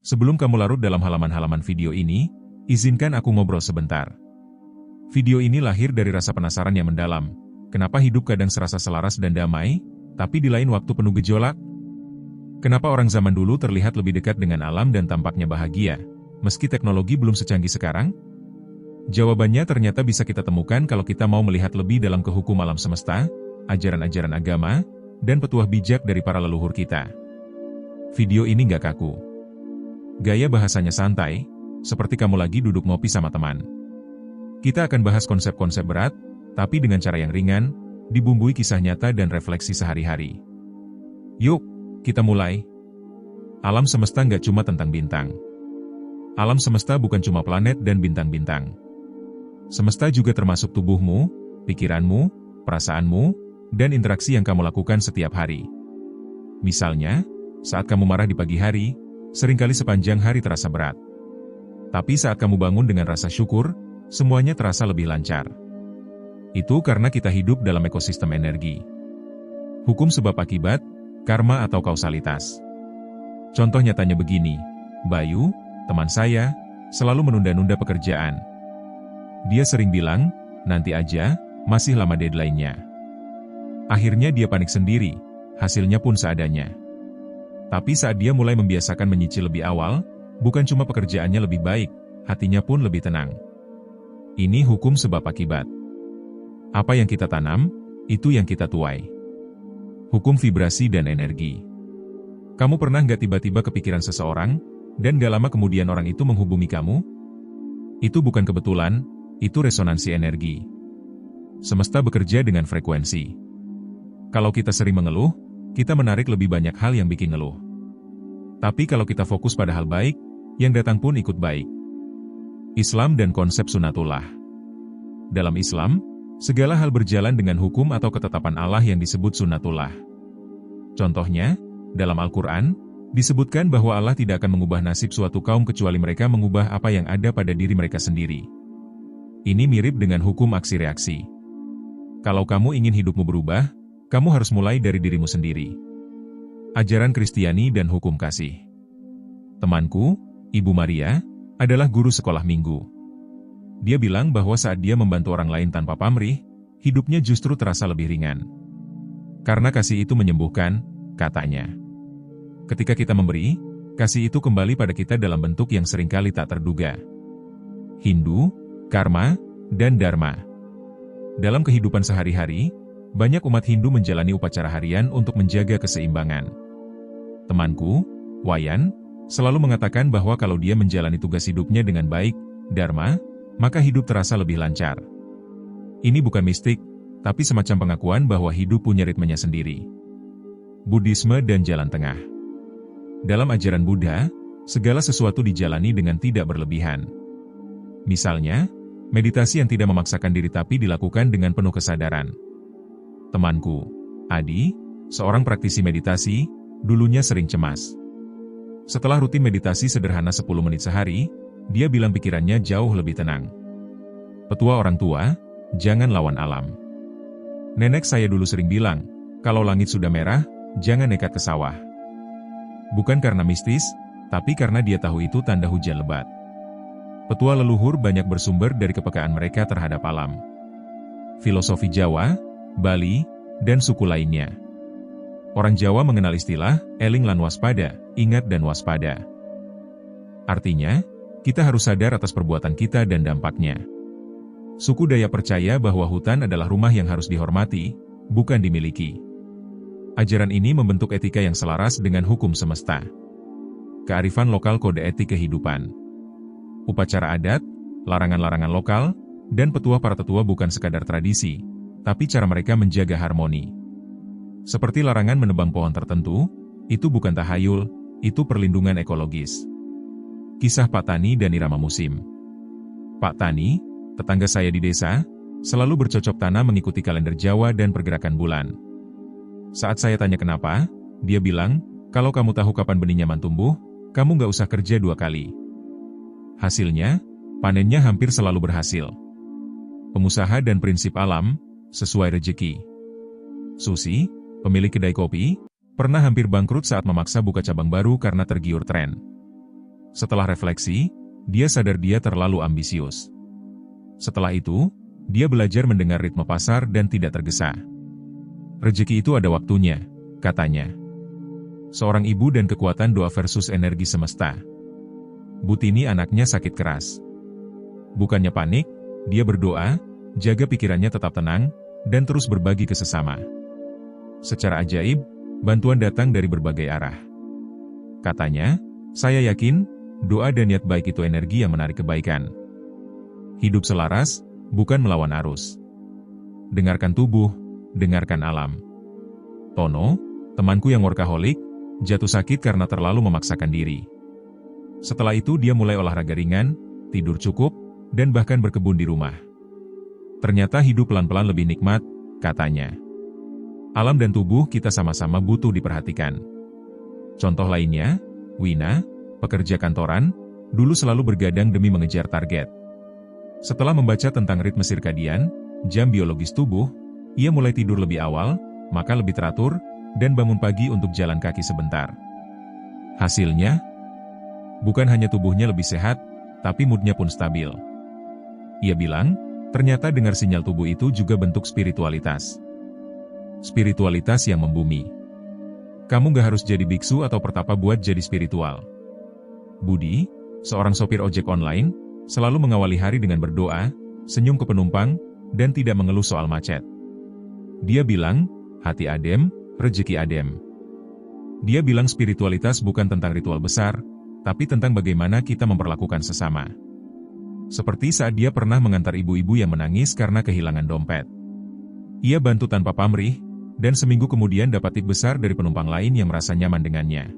Sebelum kamu larut dalam halaman-halaman video ini, izinkan aku ngobrol sebentar. Video ini lahir dari rasa penasaran yang mendalam. Kenapa hidup kadang serasa selaras dan damai, tapi di lain waktu penuh gejolak? Kenapa orang zaman dulu terlihat lebih dekat dengan alam dan tampaknya bahagia, meski teknologi belum secanggih sekarang? Jawabannya ternyata bisa kita temukan kalau kita mau melihat lebih dalam ke hukum alam semesta, ajaran-ajaran agama, dan petuah bijak dari para leluhur kita. Video ini nggak kaku. Gaya bahasanya santai, seperti kamu lagi duduk ngopi sama teman. Kita akan bahas konsep-konsep berat, tapi dengan cara yang ringan, dibumbui kisah nyata dan refleksi sehari-hari. Yuk, kita mulai. Alam semesta nggak cuma tentang bintang. Alam semesta bukan cuma planet dan bintang-bintang. Semesta juga termasuk tubuhmu, pikiranmu, perasaanmu, dan interaksi yang kamu lakukan setiap hari. Misalnya, saat kamu marah di pagi hari, seringkali sepanjang hari terasa berat. Tapi saat kamu bangun dengan rasa syukur, semuanya terasa lebih lancar. Itu karena kita hidup dalam ekosistem energi. Hukum sebab akibat, karma atau kausalitas. Contoh nyatanya begini, Bayu, teman saya, selalu menunda-nunda pekerjaan. Dia sering bilang, nanti aja, masih lama deadline-nya. Akhirnya dia panik sendiri, hasilnya pun seadanya. Tapi saat dia mulai membiasakan menyicil lebih awal, bukan cuma pekerjaannya lebih baik, hatinya pun lebih tenang. Ini hukum sebab akibat. Apa yang kita tanam, itu yang kita tuai. Hukum vibrasi dan energi. Kamu pernah nggak tiba-tiba kepikiran seseorang, dan gak lama kemudian orang itu menghubungi kamu? Itu bukan kebetulan, itu resonansi energi. Semesta bekerja dengan frekuensi. Kalau kita sering mengeluh, kita menarik lebih banyak hal yang bikin ngeluh. Tapi kalau kita fokus pada hal baik, yang datang pun ikut baik. Islam dan konsep sunatullah. Dalam Islam, segala hal berjalan dengan hukum atau ketetapan Allah yang disebut sunatullah. Contohnya, dalam Al-Quran, disebutkan bahwa Allah tidak akan mengubah nasib suatu kaum kecuali mereka mengubah apa yang ada pada diri mereka sendiri. Ini mirip dengan hukum aksi reaksi. Kalau kamu ingin hidupmu berubah, kamu harus mulai dari dirimu sendiri. Ajaran Kristiani dan hukum kasih. Temanku, Ibu Maria, adalah guru sekolah minggu. Dia bilang bahwa saat dia membantu orang lain tanpa pamrih, hidupnya justru terasa lebih ringan. Karena kasih itu menyembuhkan, katanya. Ketika kita memberi, kasih itu kembali pada kita dalam bentuk yang seringkali tak terduga. Hindu, karma, dan dharma. Dalam kehidupan sehari-hari, banyak umat Hindu menjalani upacara harian untuk menjaga keseimbangan. Temanku, Wayan, selalu mengatakan bahwa kalau dia menjalani tugas hidupnya dengan baik, dharma, maka hidup terasa lebih lancar. Ini bukan mistik, tapi semacam pengakuan bahwa hidup punya ritmenya sendiri. Buddhisme dan jalan tengah. Dalam ajaran Buddha, segala sesuatu dijalani dengan tidak berlebihan. Misalnya, meditasi yang tidak memaksakan diri tapi dilakukan dengan penuh kesadaran. Temanku, Adi, seorang praktisi meditasi, dulunya sering cemas. Setelah rutin meditasi sederhana 10 menit sehari, dia bilang pikirannya jauh lebih tenang. Petua orang tua, jangan lawan alam. Nenek saya dulu sering bilang, kalau langit sudah merah, jangan nekat ke sawah. Bukan karena mistis, tapi karena dia tahu itu tanda hujan lebat. Petua leluhur banyak bersumber dari kepekaan mereka terhadap alam. Filosofi Jawa, Bali, dan suku lainnya. Orang Jawa mengenal istilah, eling lan waspada, ingat dan waspada. Artinya, kita harus sadar atas perbuatan kita dan dampaknya. Suku Dayak percaya bahwa hutan adalah rumah yang harus dihormati, bukan dimiliki. Ajaran ini membentuk etika yang selaras dengan hukum semesta. Kearifan lokal kode etik kehidupan. Upacara adat, larangan-larangan lokal, dan petua para tetua bukan sekadar tradisi, tapi cara mereka menjaga harmoni. Seperti larangan menebang pohon tertentu, itu bukan tahayul, itu perlindungan ekologis. Kisah Pak Tani dan irama musim. Pak Tani, tetangga saya di desa, selalu bercocok tanam mengikuti kalender Jawa dan pergerakan bulan. Saat saya tanya kenapa, dia bilang, kalau kamu tahu kapan benihnya tumbuh, kamu nggak usah kerja 2 kali. Hasilnya, panennya hampir selalu berhasil. Pengusaha dan prinsip alam, sesuai rezeki. Susi, pemilik kedai kopi, pernah hampir bangkrut saat memaksa buka cabang baru karena tergiur tren. Setelah refleksi, dia sadar dia terlalu ambisius. Setelah itu, dia belajar mendengar ritme pasar dan tidak tergesa. Rezeki itu ada waktunya, katanya. Seorang ibu dan kekuatan doa versus energi semesta. Butini anaknya sakit keras. Bukannya panik, dia berdoa, jaga pikirannya tetap tenang, dan terus berbagi ke sesama. Secara ajaib, bantuan datang dari berbagai arah. Katanya, saya yakin, doa dan niat baik itu energi yang menarik kebaikan. Hidup selaras, bukan melawan arus. Dengarkan tubuh, dengarkan alam. Tono, temanku yang workaholic, jatuh sakit karena terlalu memaksakan diri. Setelah itu dia mulai olahraga ringan, tidur cukup, dan bahkan berkebun di rumah. Ternyata hidup pelan-pelan lebih nikmat, katanya. Alam dan tubuh kita sama-sama butuh diperhatikan. Contoh lainnya, Wina, pekerja kantoran, dulu selalu bergadang demi mengejar target. Setelah membaca tentang ritme sirkadian, jam biologis tubuh, ia mulai tidur lebih awal, makan lebih teratur, dan bangun pagi untuk jalan kaki sebentar. Hasilnya, bukan hanya tubuhnya lebih sehat, tapi moodnya pun stabil. Ia bilang, ternyata dengar sinyal tubuh itu juga bentuk spiritualitas. Spiritualitas yang membumi. Kamu gak harus jadi biksu atau pertapa buat jadi spiritual. Budi, seorang sopir ojek online, selalu mengawali hari dengan berdoa, senyum ke penumpang, dan tidak mengeluh soal macet. Dia bilang, hati adem, rezeki adem. Dia bilang spiritualitas bukan tentang ritual besar, tapi tentang bagaimana kita memperlakukan sesama. Seperti saat dia pernah mengantar ibu-ibu yang menangis karena kehilangan dompet. Ia bantu tanpa pamrih, dan seminggu kemudian dapat tip besar dari penumpang lain yang merasa nyaman dengannya.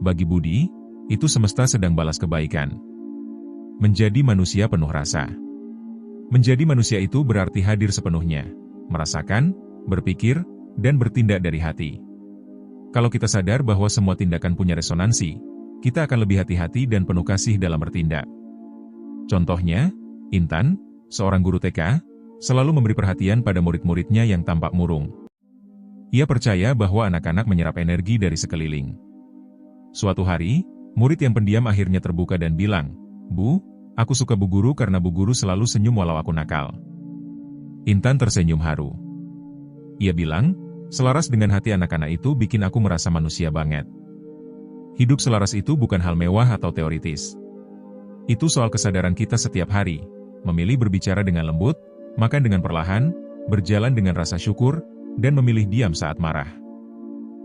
Bagi Budi, itu semesta sedang balas kebaikan. Menjadi manusia penuh rasa. Menjadi manusia itu berarti hadir sepenuhnya, merasakan, berpikir, dan bertindak dari hati. Kalau kita sadar bahwa semua tindakan punya resonansi, kita akan lebih hati-hati dan penuh kasih dalam bertindak. Contohnya, Intan, seorang guru TK, selalu memberi perhatian pada murid-muridnya yang tampak murung. Ia percaya bahwa anak-anak menyerap energi dari sekeliling. Suatu hari, murid yang pendiam akhirnya terbuka dan bilang, "Bu, aku suka Bu Guru karena Bu Guru selalu senyum walau aku nakal." Intan tersenyum haru. Ia bilang, selaras dengan hati anak-anak itu bikin aku merasa manusia banget. Hidup selaras itu bukan hal mewah atau teoritis. Itu soal kesadaran kita setiap hari, memilih berbicara dengan lembut, makan dengan perlahan, berjalan dengan rasa syukur, dan memilih diam saat marah.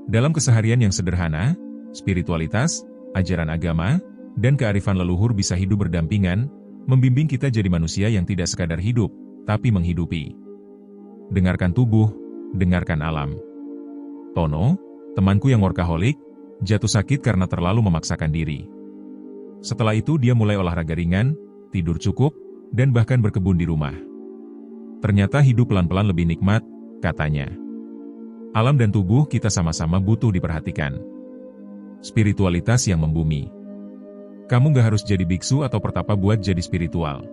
Dalam keseharian yang sederhana, spiritualitas, ajaran agama, dan kearifan leluhur bisa hidup berdampingan, membimbing kita jadi manusia yang tidak sekadar hidup, tapi menghidupi. Dengarkan tubuh, dengarkan alam. Tono, temanku yang workaholic, jatuh sakit karena terlalu memaksakan diri. Setelah itu dia mulai olahraga ringan, tidur cukup, dan bahkan berkebun di rumah. Ternyata hidup pelan-pelan lebih nikmat, katanya. Alam dan tubuh kita sama-sama butuh diperhatikan. Spiritualitas yang membumi. Kamu gak harus jadi biksu atau pertapa buat jadi spiritual.